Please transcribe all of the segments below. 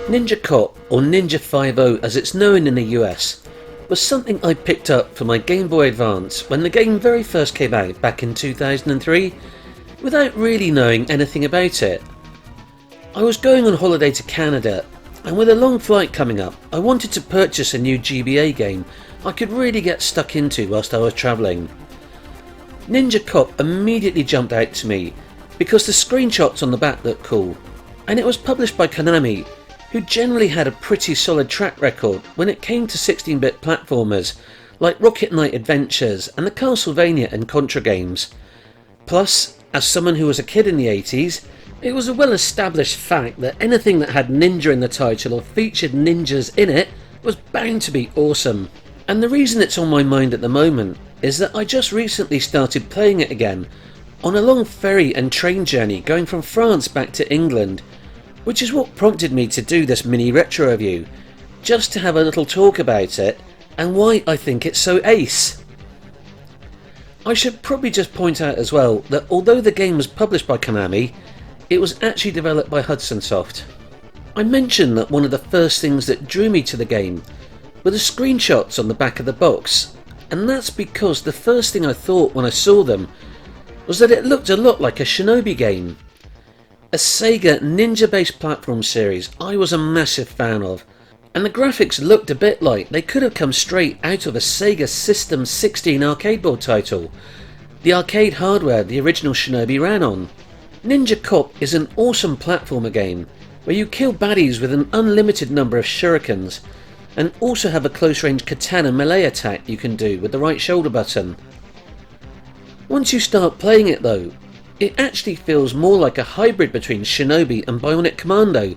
Ninja Cop, or Ninja 5 as it's known in the US, was something I picked up for my Game Boy Advance when the game very first came out back in 2003, without really knowing anything about it. I was going on holiday to Canada, and with a long flight coming up, I wanted to purchase a new GBA game I could really get stuck into whilst I was travelling. Ninja Cop immediately jumped out to me because the screenshots on the back looked cool, and it was published by Konami, who generally had a pretty solid track record when it came to 16-bit platformers like Rocket Knight Adventures and the Castlevania and Contra games. Plus, as someone who was a kid in the 80s, it was a well-established fact that anything that had ninja in the title or featured ninjas in it was bound to be awesome. And the reason it's on my mind at the moment is that I just recently started playing it again on a long ferry and train journey going from France back to England, which is what prompted me to do this mini retro review, just to have a little talk about it and why I think it's so ace. I should probably just point out as well that although the game was published by Konami, it was actually developed by Hudson Soft. I mentioned that one of the first things that drew me to the game were the screenshots on the back of the box, and that's because the first thing I thought when I saw them was that it looked a lot like a Shinobi game. A Sega ninja-based platform series I was a massive fan of, and the graphics looked a bit like they could have come straight out of a Sega System 16 arcade board title, the arcade hardware the original Shinobi ran on. Ninja Cop is an awesome platformer game where you kill baddies with an unlimited number of shurikens, and also have a close-range katana melee attack you can do with the right shoulder button. Once you start playing it though, it actually feels more like a hybrid between Shinobi and Bionic Commando,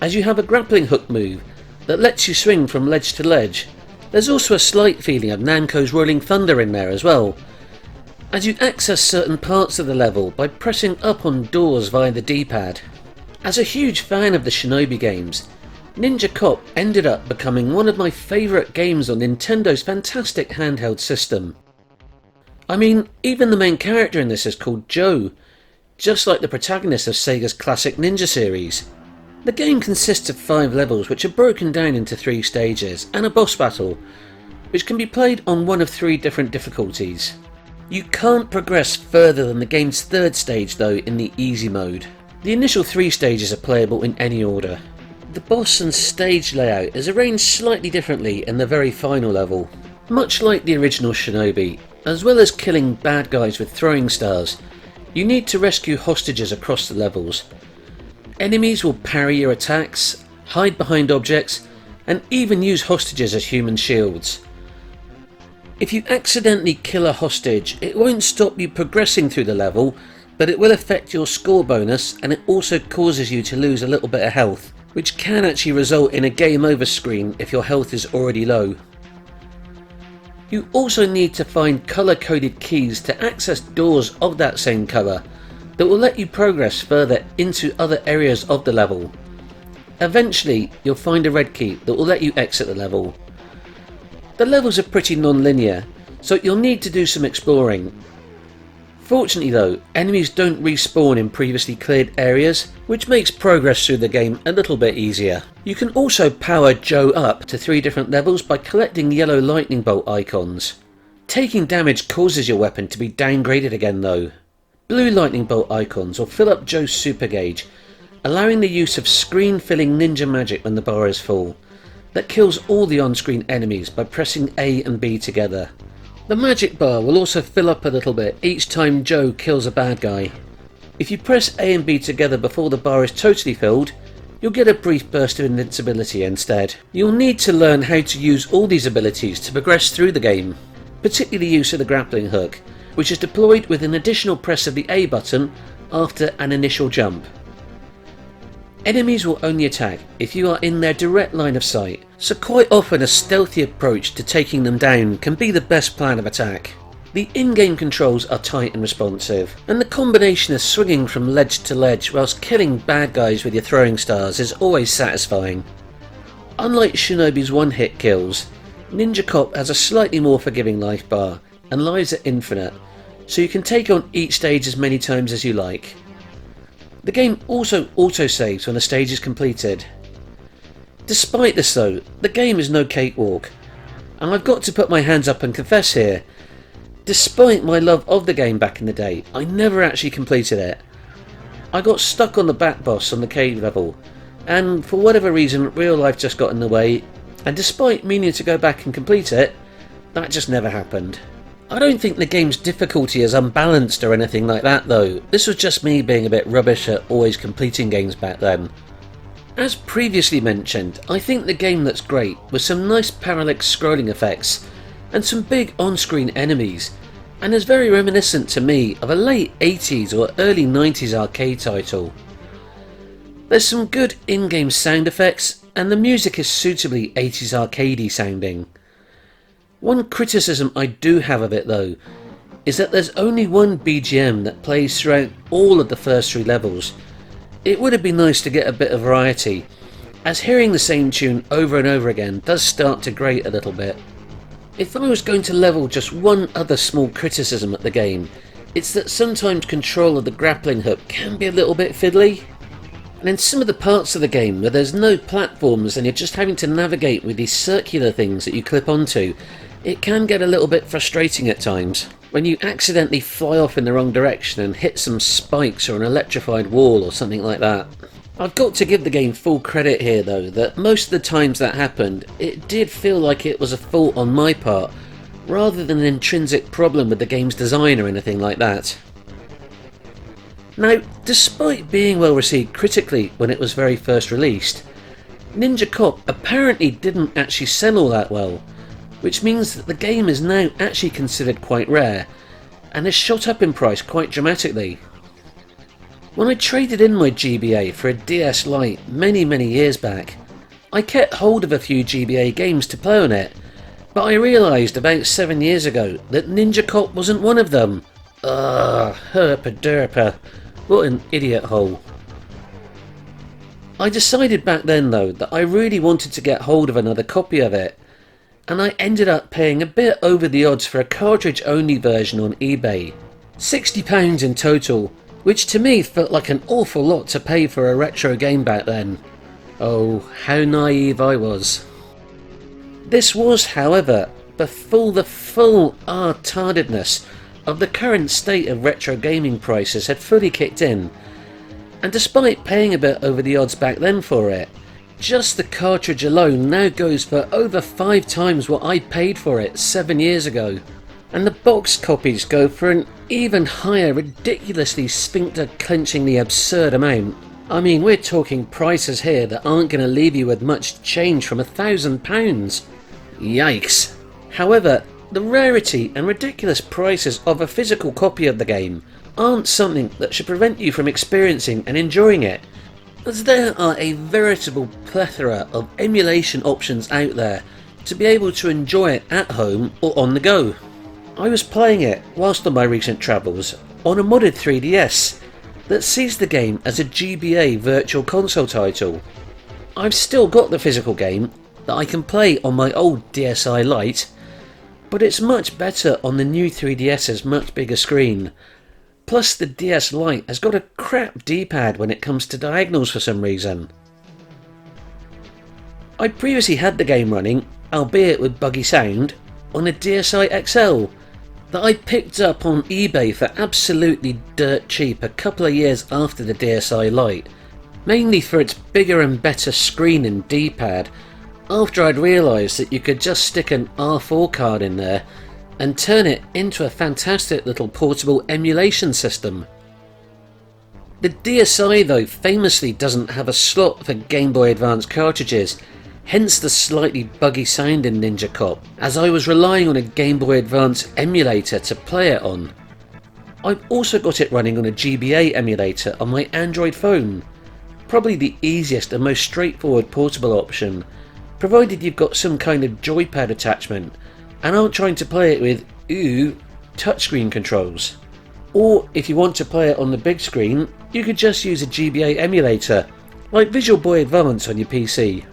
as you have a grappling hook move that lets you swing from ledge to ledge. There's also a slight feeling of Namco's Rolling Thunder in there as well, as you access certain parts of the level by pressing up on doors via the D-pad. As a huge fan of the Shinobi games, Ninja Cop ended up becoming one of my favourite games on Nintendo's fantastic handheld system. I mean, even the main character in this is called Joe, just like the protagonist of Sega's classic Ninja series. The game consists of 5 levels which are broken down into 3 stages and a boss battle, which can be played on one of 3 different difficulties. You can't progress further than the game's 3rd stage though in the easy mode. The initial 3 stages are playable in any order. The boss and stage layout is arranged slightly differently in the very final level. Much like the original Shinobi, as well as killing bad guys with throwing stars, you need to rescue hostages across the levels. Enemies will parry your attacks, hide behind objects, and even use hostages as human shields. If you accidentally kill a hostage, it won't stop you progressing through the level, but it will affect your score bonus, and it also causes you to lose a little bit of health, which can actually result in a game over screen if your health is already low. You also need to find colour-coded keys to access doors of that same colour that will let you progress further into other areas of the level. Eventually, you'll find a red key that will let you exit the level. The levels are pretty non-linear, so you'll need to do some exploring. Fortunately though, enemies don't respawn in previously cleared areas, which makes progress through the game a little bit easier. You can also power Joe up to 3 different levels by collecting yellow lightning bolt icons. Taking damage causes your weapon to be downgraded again though. Blue lightning bolt icons will fill up Joe's super gauge, allowing the use of screen-filling ninja magic when the bar is full, that kills all the on-screen enemies by pressing A and B together. The magic bar will also fill up a little bit each time Joe kills a bad guy. If you press A and B together before the bar is totally filled, you'll get a brief burst of invincibility instead. You'll need to learn how to use all these abilities to progress through the game, particularly the use of the grappling hook, which is deployed with an additional press of the A button after an initial jump. Enemies will only attack if you are in their direct line of sight, so quite often a stealthy approach to taking them down can be the best plan of attack. The in-game controls are tight and responsive, and the combination of swinging from ledge to ledge whilst killing bad guys with your throwing stars is always satisfying. Unlike Shinobi's one-hit kills, Ninja Cop has a slightly more forgiving life bar, and lives are infinite, so you can take on each stage as many times as you like. The game also auto-saves when a stage is completed. Despite this though, the game is no cakewalk, and I've got to put my hands up and confess here. Despite my love of the game back in the day, I never actually completed it. I got stuck on the back boss on the cave level, and for whatever reason real life just got in the way, and despite meaning to go back and complete it, that just never happened. I don't think the game's difficulty is unbalanced or anything like that though, this was just me being a bit rubbish at always completing games back then. As previously mentioned, I think the game looks great, with some nice parallax scrolling effects, and some big on-screen enemies, and is very reminiscent to me of a late 80s or early 90s arcade title. There's some good in-game sound effects, and the music is suitably 80s arcadey sounding. One criticism I do have of it though, is that there's only one BGM that plays throughout all of the first 3 levels. It would have been nice to get a bit of variety, as hearing the same tune over and over again does start to grate a little bit. If I was going to level just one other small criticism at the game, it's that sometimes control of the grappling hook can be a little bit fiddly. And in some of the parts of the game where there's no platforms and you're just having to navigate with these circular things that you clip onto, it can get a little bit frustrating at times, when you accidentally fly off in the wrong direction and hit some spikes or an electrified wall or something like that. I've got to give the game full credit here though, that most of the times that happened, it did feel like it was a fault on my part, rather than an intrinsic problem with the game's design or anything like that. Now, despite being well received critically when it was very first released, Ninja Cop apparently didn't actually sell all that well, which means that the game is now actually considered quite rare, and has shot up in price quite dramatically. When I traded in my GBA for a DS Lite many years back, I kept hold of a few GBA games to play on it, but I realised about 7 years ago that Ninja Cop wasn't one of them. Herpa-derpa, what an idiot hole. I decided back then though that I really wanted to get hold of another copy of it, and I ended up paying a bit over the odds for a cartridge only version on eBay. £60 in total, which to me felt like an awful lot to pay for a retro game back then. Oh, how naive I was. This was, however, before the full retardedness of the current state of retro gaming prices had fully kicked in, and despite paying a bit over the odds back then for it, just the cartridge alone now goes for over 5 times what I paid for it 7 years ago. And the box copies go for an even higher, ridiculously sphincter-clenchingly absurd amount. I mean, we're talking prices here that aren't going to leave you with much change from £1,000. Yikes. However, the rarity and ridiculous prices of a physical copy of the game aren't something that should prevent you from experiencing and enjoying it, as there are a veritable plethora of emulation options out there to be able to enjoy it at home or on the go. I was playing it whilst on my recent travels on a modded 3DS that sees the game as a GBA Virtual Console title. I've still got the physical game that I can play on my old DSi Lite, but it's much better on the new 3DS's much bigger screen. Plus the DS Lite has got a crap D-pad when it comes to diagonals for some reason. I previously had the game running, albeit with buggy sound, on a DSi XL that I picked up on eBay for absolutely dirt cheap a couple of years after the DSi Lite, mainly for its bigger and better screen and D-pad, after I'd realised that you could just stick an R4 card in there and turn it into a fantastic little portable emulation system. The DSi though famously doesn't have a slot for Game Boy Advance cartridges, hence the slightly buggy sound in Ninja Cop, as I was relying on a Game Boy Advance emulator to play it on. I've also got it running on a GBA emulator on my Android phone, probably the easiest and most straightforward portable option, provided you've got some kind of joypad attachment and aren't trying to play it with, touchscreen controls. Or if you want to play it on the big screen, you could just use a GBA emulator, like Visual Boy Advance on your PC.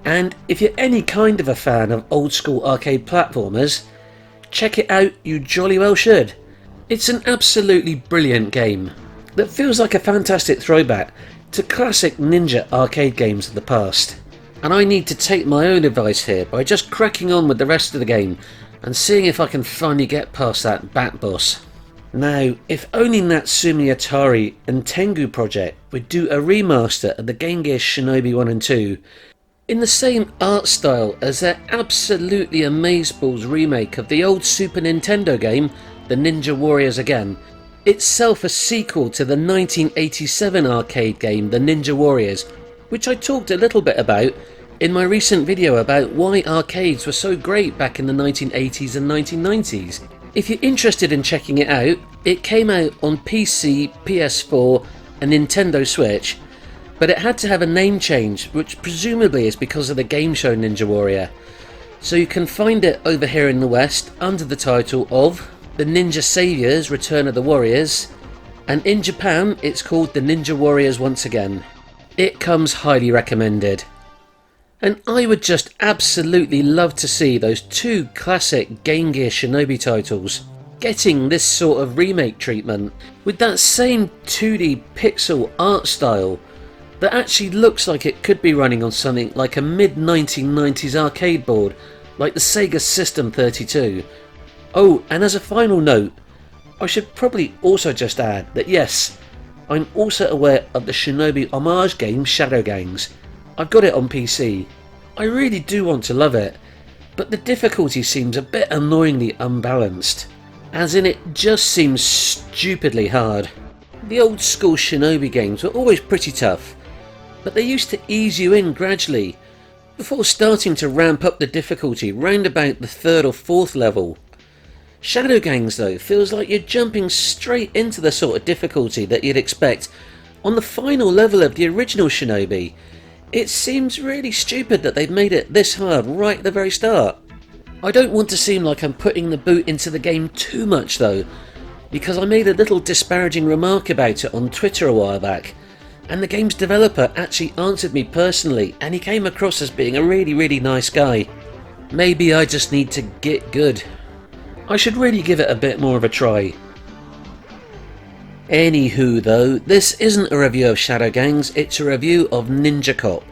And if you're any kind of a fan of old school arcade platformers, check it out, you jolly well should. It's an absolutely brilliant game that feels like a fantastic throwback to classic ninja arcade games of the past. and I need to take my own advice here by just cracking on with the rest of the game and seeing if I can finally get past that bat boss. Now, if only Natsumi Atari and Tengu Project would do a remaster of the Game Gear Shinobi 1 and 2 in the same art style as their absolutely amazeballs remake of the old Super Nintendo game, The Ninja Warriors Again, itself a sequel to the 1987 arcade game The Ninja Warriors, which I talked a little bit about in my recent video about why arcades were so great back in the 1980s and 1990s. If you're interested in checking it out, it came out on PC, PS4 and Nintendo Switch, but it had to have a name change, which presumably is because of the game show Ninja Warrior. So you can find it over here in the West under the title of The Ninja Saviors Return of the Warriors, and in Japan it's called The Ninja Warriors Once Again. It comes highly recommended. And I would just absolutely love to see those two classic Game Gear Shinobi titles getting this sort of remake treatment with that same 2D pixel art style that actually looks like it could be running on something like a mid-1990s arcade board like the Sega System 32. Oh, and as a final note, I should probably also just add that yes, I'm also aware of the Shinobi homage game Shadow Gangs. I've got it on PC. I really do want to love it, but the difficulty seems a bit annoyingly unbalanced, as in it just seems stupidly hard. The old school Shinobi games were always pretty tough, but they used to ease you in gradually, before starting to ramp up the difficulty round about the 3rd or 4th level. Shadow Gangs though feels like you're jumping straight into the sort of difficulty that you'd expect on the final level of the original Shinobi. It seems really stupid that they've made it this hard right at the very start. I don't want to seem like I'm putting the boot into the game too much though, because I made a little disparaging remark about it on Twitter a while back, and the game's developer actually answered me personally, and he came across as being a really nice guy. Maybe I just need to get good. I should really give it a bit more of a try. Anywho though, this isn't a review of Shadow Gangs, it's a review of Ninja Cop,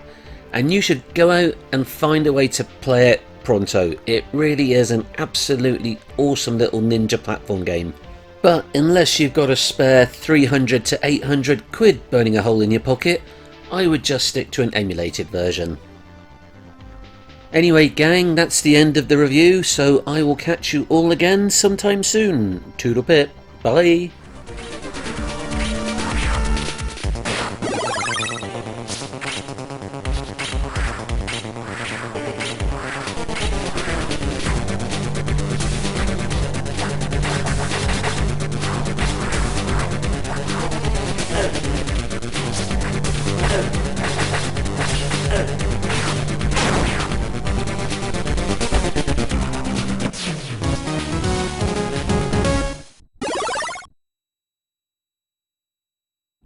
and you should go out and find a way to play it pronto. It really is an absolutely awesome little ninja platform game. But unless you've got a spare 300 to 800 quid burning a hole in your pocket, I would just stick to an emulated version. Anyway gang, that's the end of the review, so I will catch you all again sometime soon. Toodle pip, bye!